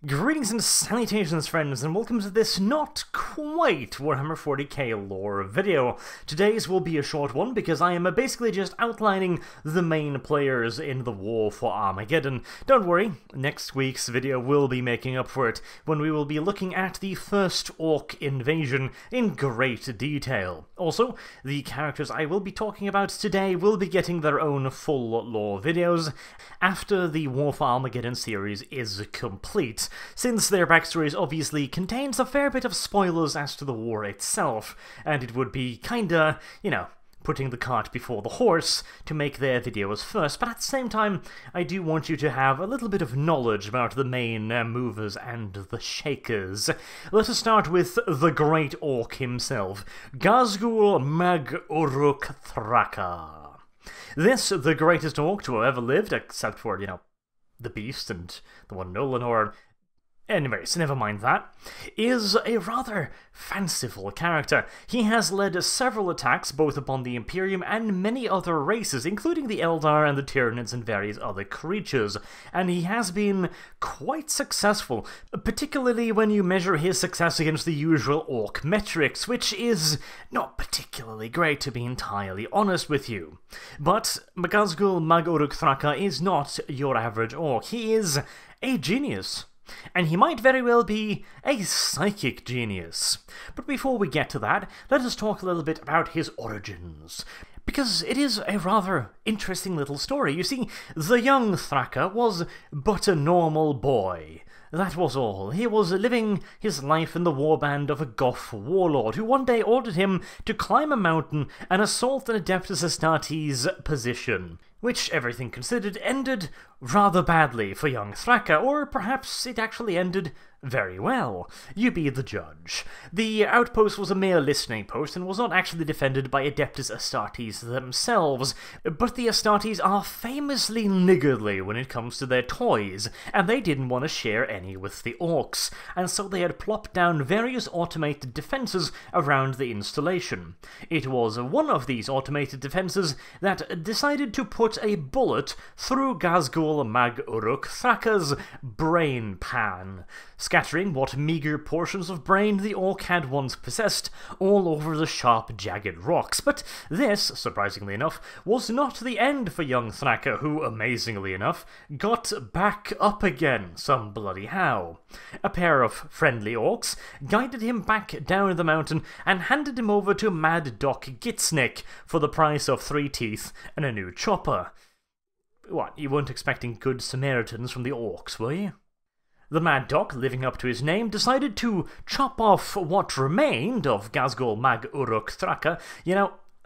Greetings and salutations, friends, and welcome to this not quite Warhammer 40k lore video. Today's will be a short one because I am basically just outlining the main players in the war for Armageddon. Don't worry, next week's video will be making up for it when we will be looking at the first Orc invasion in great detail. Also, the characters I will be talking about today will be getting their own full lore videos after the War for Armageddon series is complete, since their backstories obviously contains a fair bit of spoilers as to the war itself, and it would be kinda, putting the cart before the horse to make their videos first, but at the same time, I do want you to have a little bit of knowledge about the main movers and the shakers. Let us start with the Great Orc himself, Ghazghkull Mag Uruk Thraka. This, the greatest orc to have ever lived, except for, the Beast and the one Nolan, or... anyways, never mind that, is a rather fanciful character. He has led several attacks both upon the Imperium and many other races, including the Eldar and the Tyranids and various other creatures, and he has been quite successful, particularly when you measure his success against the usual Orc metrics, which is not particularly great, to be entirely honest with you. But Ghazghkull Mag Uruk Thraka is not your average Orc. He is a genius. And he might very well be a psychic genius. But before we get to that, let us talk a little bit about his origins, because it is a rather interesting little story. You see, the young Thraka was but a normal boy. That was all. He was living his life in the warband of a Goth warlord, who one day ordered him to climb a mountain and assault an Adeptus Astartes position, which, everything considered, ended rather badly for young Thraka, or perhaps it actually ended very well. You be the judge. The outpost was a mere listening post and was not actually defended by Adeptus Astartes themselves, but the Astartes are famously niggardly when it comes to their toys, and they didn't want to share any with the Orcs, and so they had plopped down various automated defenses around the installation. It was one of these automated defenses that decided to put a bullet through Ghazghkull Mag Uruk Thraka's brain pan, scattering what meagre portions of brain the Orc had once possessed all over the sharp, jagged rocks. But this, surprisingly enough, was not the end for young Thraka, who, amazingly enough, got back up again some bloody how. A pair of friendly Orcs guided him back down the mountain and handed him over to Mad Doc Gitsnick for the price of 3 teeth and a new chopper. What, you weren't expecting good Samaritans from the Orcs, were you? The Mad Doc, living up to his name, decided to chop off what remained of Ghazghkull Mag Uruk Thraka.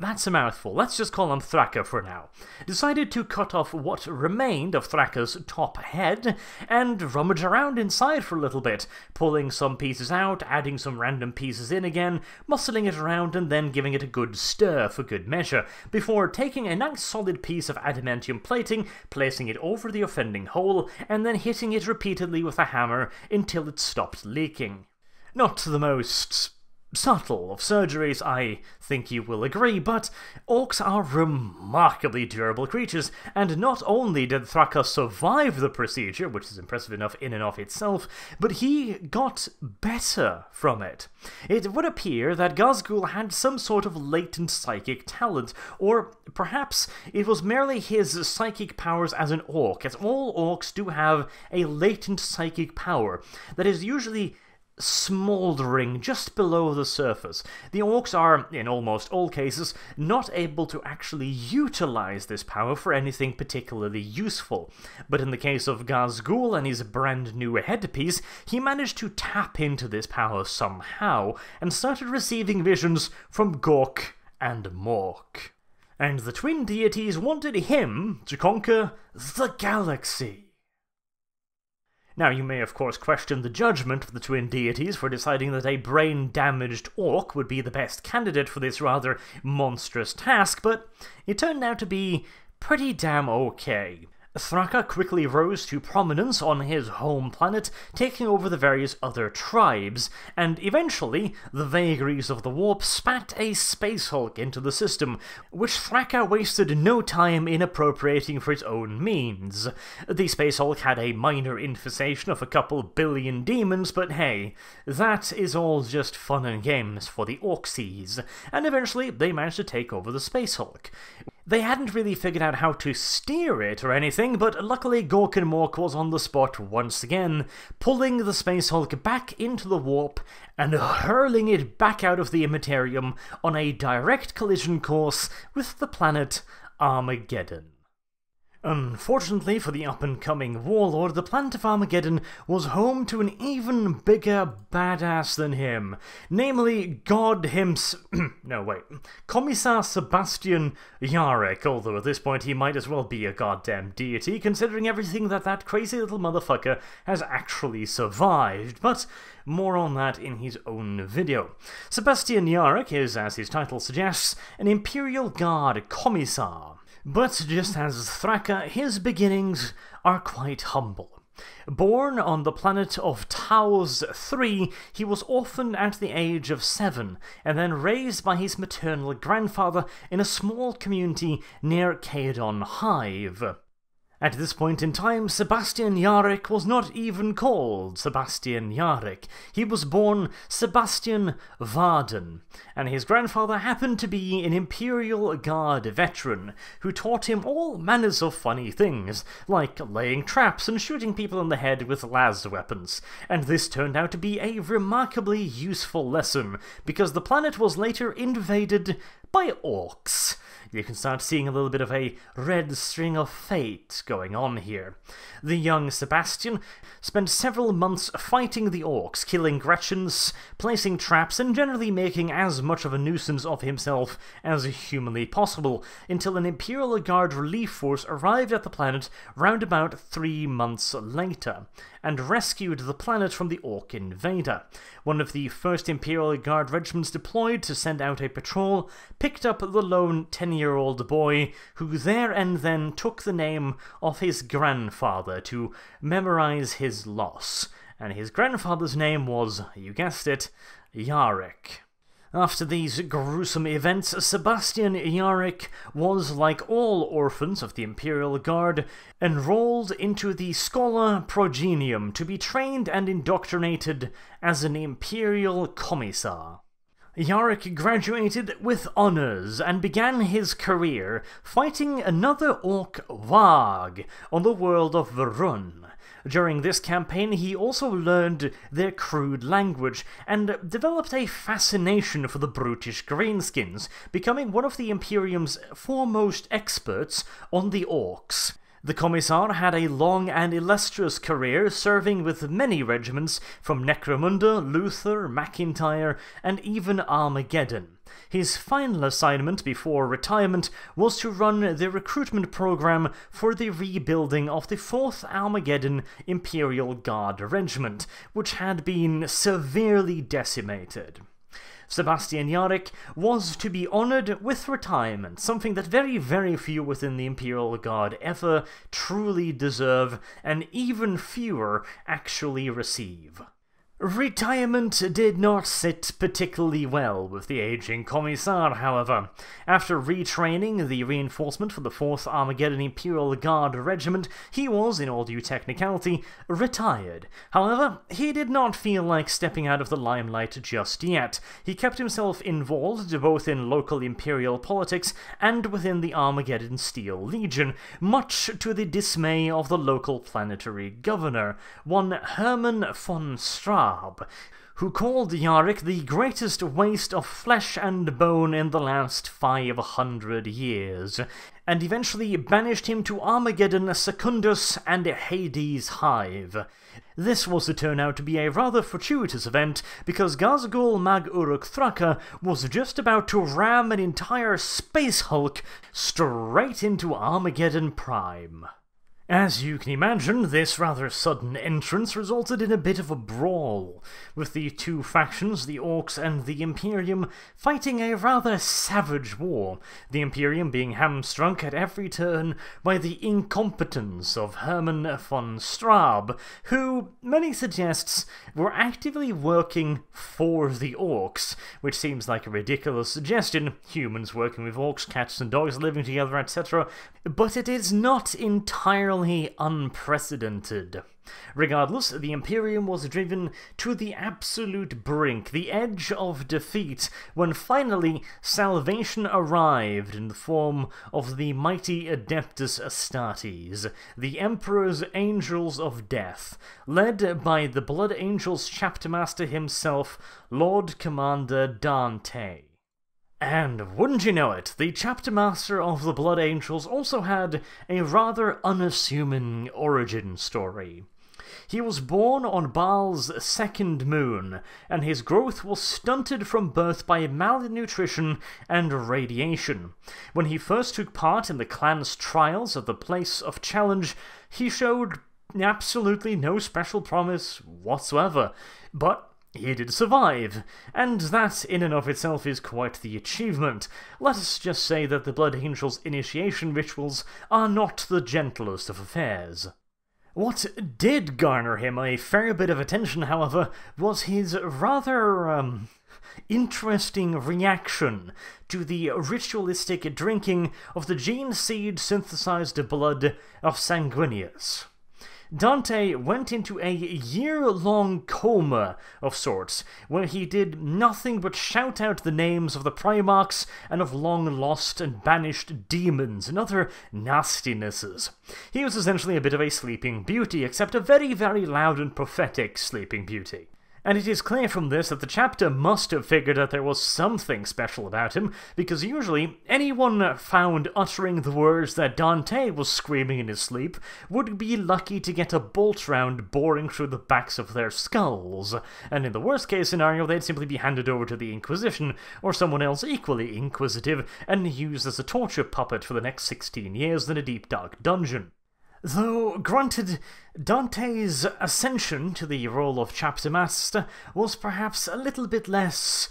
That's a mouthful. Let's just call him Thraka for now. Decided to cut off what remained of Thraka's top head and rummage around inside for a little bit, pulling some pieces out, adding some random pieces in again, muscling it around and then giving it a good stir for good measure, before taking a nice solid piece of adamantium plating, placing it over the offending hole, and then hitting it repeatedly with a hammer until it stopped leaking. Not the most subtle of surgeries, I think you will agree, but Orcs are remarkably durable creatures, and not only did Thraka survive the procedure, which is impressive enough in and of itself, but he got better from it. It would appear that Ghazghkull had some sort of latent psychic talent, or perhaps it was merely his psychic powers as an Orc, as all Orcs do have a latent psychic power that is usually smouldering just below the surface. The Orcs are, in almost all cases, not able to actually utilize this power for anything particularly useful, but in the case of Ghazghkull and his brand new headpiece, he managed to tap into this power somehow, and started receiving visions from Gork and Mork. And the twin deities wanted him to conquer the galaxy. Now, you may of course question the judgment of the twin deities for deciding that a brain-damaged Orc would be the best candidate for this rather monstrous task, but it turned out to be pretty damn okay. Thraka quickly rose to prominence on his home planet, taking over the various other tribes, and eventually the vagaries of the warp spat a Space Hulk into the system, which Thraka wasted no time in appropriating for his own means. The Space Hulk had a minor infestation of a couple billion demons, but hey, that is all just fun and games for the Orcsies, and eventually they managed to take over the Space Hulk. They hadn't really figured out how to steer it or anything, but luckily Gork and Mork was on the spot once again, pulling the Space Hulk back into the warp and hurling it back out of the Immaterium on a direct collision course with the planet Armageddon. Unfortunately for the up-and-coming warlord, the planet of Armageddon was home to an even bigger badass than him, namely Commissar Sebastian Yarek, although at this point he might as well be a goddamn deity, considering everything that crazy little motherfucker has actually survived, but more on that in his own video. Sebastian Yarek is, as his title suggests, an Imperial Guard Commissar. But just as Thraka, his beginnings are quite humble. Born on the planet of Taos 3, he was orphaned at the age of 7, and then raised by his maternal grandfather in a small community near Kaedon Hive. At this point in time, Sebastian Yarek was not even called Sebastian Yarek. He was born Sebastian Varden, and his grandfather happened to be an Imperial Guard veteran who taught him all manners of funny things, like laying traps and shooting people in the head with las weapons. And this turned out to be a remarkably useful lesson, because the planet was later invaded by orcs. You can start seeing a little bit of a red string of fate going on here. The young Sebastian spent several months fighting the orcs, killing Gretchens, placing traps, and generally making as much of a nuisance of himself as humanly possible, until an Imperial Guard relief force arrived at the planet round about 3 months later, and rescued the planet from the orc invader. One of the first Imperial Guard regiments deployed to send out a patrol picked up the lone 10-year-old boy, who there and then took the name of his grandfather to memorize his loss, and his grandfather's name was, you guessed it, Yarek. After these gruesome events, Sebastian Yarek was, like all orphans of the Imperial Guard, enrolled into the Schola Progenium to be trained and indoctrinated as an Imperial Commissar. Yarek graduated with honors and began his career fighting another orc Varg on the world of Varun. During this campaign, he also learned their crude language and developed a fascination for the brutish greenskins, becoming one of the Imperium's foremost experts on the orcs. The Commissar had a long and illustrious career, serving with many regiments from Necromunda, Luther, McIntyre, and even Armageddon. His final assignment before retirement was to run the recruitment program for the rebuilding of the 4th Armageddon Imperial Guard Regiment, which had been severely decimated. Sebastian Yarek was to be honoured with retirement, something that very, very few within the Imperial Guard ever truly deserve, and even fewer actually receive. Retirement did not sit particularly well with the aging Commissar, however. After retraining the reinforcement for the 4th Armageddon Imperial Guard Regiment, he was, in all due technicality, retired. However, he did not feel like stepping out of the limelight just yet. He kept himself involved both in local Imperial politics and within the Armageddon Steel Legion, much to the dismay of the local planetary governor, one Hermann von Straub, who called Yarek the greatest waste of flesh and bone in the last 500 years, and eventually banished him to Armageddon Secundus and Hades Hive. This was to turn out to be a rather fortuitous event, because Gazgul Mag Uruk Thraka was just about to ram an entire Space Hulk straight into Armageddon Prime. As you can imagine, this rather sudden entrance resulted in a bit of a brawl, with the two factions, the Orcs and the Imperium, fighting a rather savage war, the Imperium being hamstrung at every turn by the incompetence of Hermann von Straub, who, many suggests, were actively working for the Orcs, which seems like a ridiculous suggestion, humans working with Orcs, cats and dogs living together, etc., but it is not entirely unprecedented. Regardless, the Imperium was driven to the absolute brink, the edge of defeat, when finally salvation arrived in the form of the mighty Adeptus Astartes, the Emperor's Angels of Death, led by the Blood Angels chapter master himself, Lord Commander Dante. And wouldn't you know it, the chapter master of the Blood Angels also had a rather unassuming origin story. He was born on Baal's second moon, and his growth was stunted from birth by malnutrition and radiation. When he first took part in the clan's trials at the Place of Challenge, he showed absolutely no special promise whatsoever, but he did survive, and that in and of itself is quite the achievement. Let us just say that the Blood Angels' initiation rituals are not the gentlest of affairs. What did garner him a fair bit of attention, however, was his rather, interesting reaction to the ritualistic drinking of the gene seed-synthesized blood of Sanguinius. Dante went into a year-long coma of sorts, where he did nothing but shout out the names of the Primarchs and of long-lost and banished demons and other nastinesses. He was essentially a bit of a Sleeping Beauty, except a very, very loud and prophetic Sleeping Beauty. And it is clear from this that the chapter must have figured that there was something special about him, because usually anyone found uttering the words that Dante was screaming in his sleep would be lucky to get a bolt round boring through the backs of their skulls, and in the worst case scenario they'd simply be handed over to the Inquisition, or someone else equally inquisitive, and used as a torture puppet for the next 16 years in a deep dark dungeon. Though, granted, Dante's ascension to the role of chapter master was perhaps a little bit less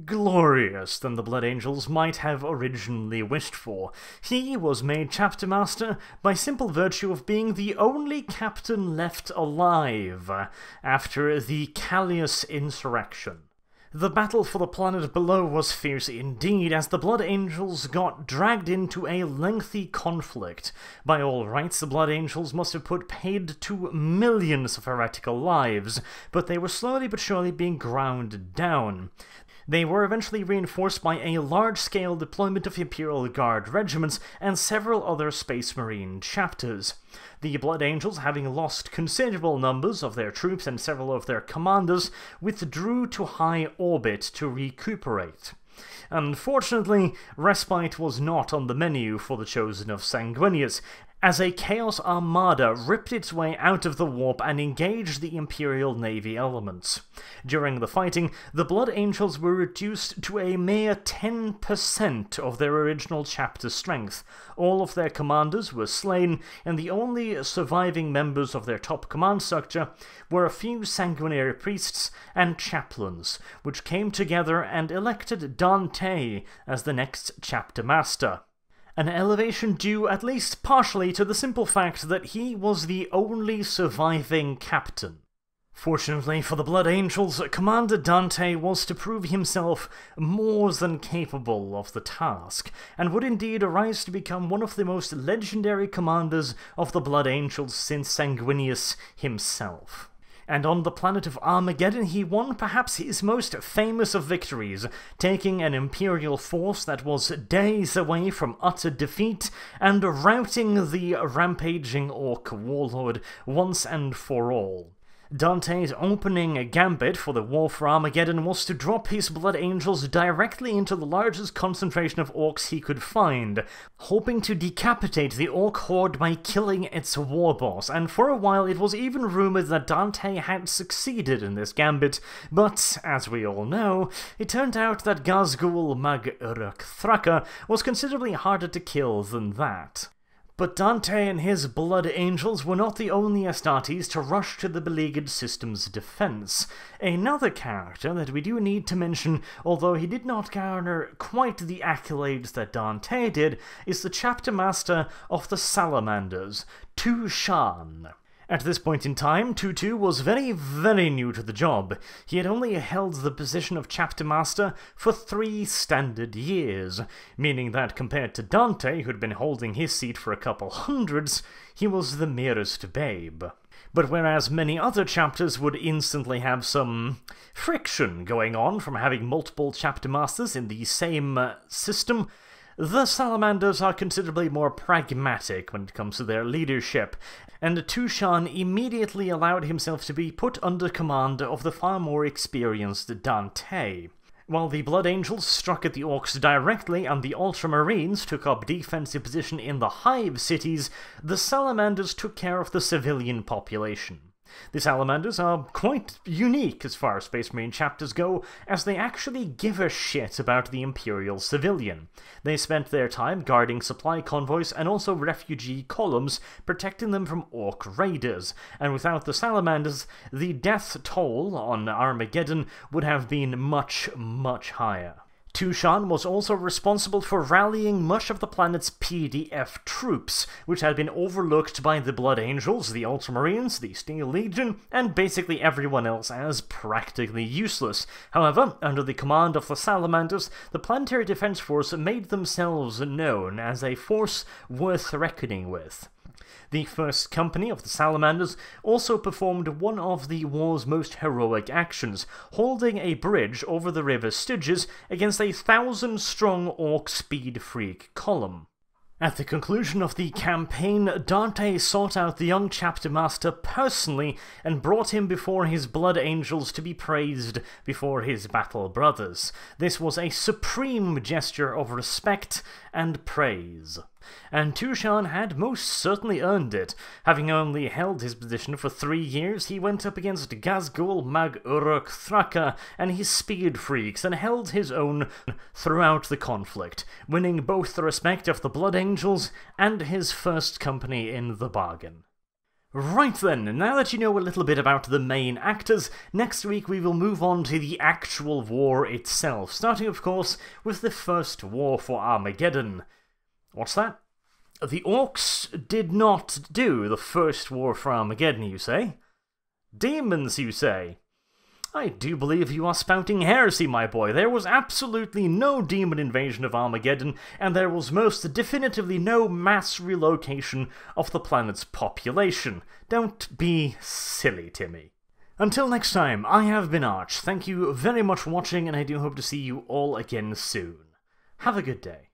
glorious than the Blood Angels might have originally wished for. He was made chapter master by simple virtue of being the only captain left alive after the Callius insurrection. The battle for the planet below was fierce indeed, as the Blood Angels got dragged into a lengthy conflict. By all rights, the Blood Angels must have put paid to millions of heretical lives, but they were slowly but surely being ground down. They were eventually reinforced by a large-scale deployment of Imperial Guard regiments and several other Space Marine chapters. The Blood Angels, having lost considerable numbers of their troops and several of their commanders, withdrew to high orbit to recuperate. Unfortunately, respite was not on the menu for the Chosen of Sanguinius, as a Chaos Armada ripped its way out of the warp and engaged the Imperial Navy elements. During the fighting, the Blood Angels were reduced to a mere 10% of their original chapter strength. All of their commanders were slain, and the only surviving members of their top command structure were a few sanguinary priests and chaplains, which came together and elected Dante as the next chapter master. An elevation due at least partially to the simple fact that he was the only surviving captain. Fortunately for the Blood Angels, Commander Dante was to prove himself more than capable of the task, and would indeed arise to become one of the most legendary commanders of the Blood Angels since Sanguinius himself. And on the planet of Armageddon he won perhaps his most famous of victories, taking an Imperial force that was days away from utter defeat and routing the rampaging Orc warlord once and for all. Dante's opening gambit for the war for Armageddon was to drop his Blood Angels directly into the largest concentration of Orcs he could find, hoping to decapitate the Orc horde by killing its war boss, and for a while it was even rumoured that Dante had succeeded in this gambit, but, as we all know, it turned out that Gazgul Mag Uruk Thraka was considerably harder to kill than that. But Dante and his Blood Angels were not the only Astartes to rush to the beleaguered system's defense. Another character that we do need to mention, although he did not garner quite the accolades that Dante did, is the chapter master of the Salamanders, Tushan. At this point in time, Tutu was very new to the job. He had only held the position of chapter master for 3 standard years, meaning that compared to Dante, who'd been holding his seat for a couple hundreds, he was the merest babe. But whereas many other chapters would instantly have some friction going on from having multiple chapter masters in the same system, the Salamanders are considerably more pragmatic when it comes to their leadership, and Tushan immediately allowed himself to be put under command of the far more experienced Dante. While the Blood Angels struck at the Orcs directly and the Ultramarines took up defensive position in the Hive cities, the Salamanders took care of the civilian population. The Salamanders are quite unique as far as Space Marine chapters go, as they actually give a shit about the Imperial civilian. They spent their time guarding supply convoys and also refugee columns, protecting them from Orc raiders, and without the Salamanders, the death toll on Armageddon would have been much higher. Tushan was also responsible for rallying much of the planet's PDF troops, which had been overlooked by the Blood Angels, the Ultramarines, the Steel Legion, and basically everyone else as practically useless. However, under the command of the Salamanders, the Planetary Defense Force made themselves known as a force worth reckoning with. The first company of the Salamanders also performed one of the war's most heroic actions, holding a bridge over the river Styges against a 1,000-strong Orc speed freak column. At the conclusion of the campaign, Dante sought out the young chapter master personally and brought him before his Blood Angels to be praised before his battle brothers. This was a supreme gesture of respect and praise. And Tushan had most certainly earned it. Having only held his position for 3 years, he went up against Gazgul, Mag Uruk, Thraka, and his speed freaks, and held his own throughout the conflict, winning both the respect of the Blood Angels and his first company in the bargain. Right then, now that you know a little bit about the main actors, next week we will move on to the actual war itself, starting of course with the first war for Armageddon. What's that? The Orcs did not do the first war for Armageddon, you say? Demons, you say? I do believe you are spouting heresy, my boy. There was absolutely no demon invasion of Armageddon, and there was most definitively no mass relocation of the planet's population. Don't be silly, Timmy. Until next time, I have been Arch. Thank you very much for watching, and I do hope to see you all again soon. Have a good day.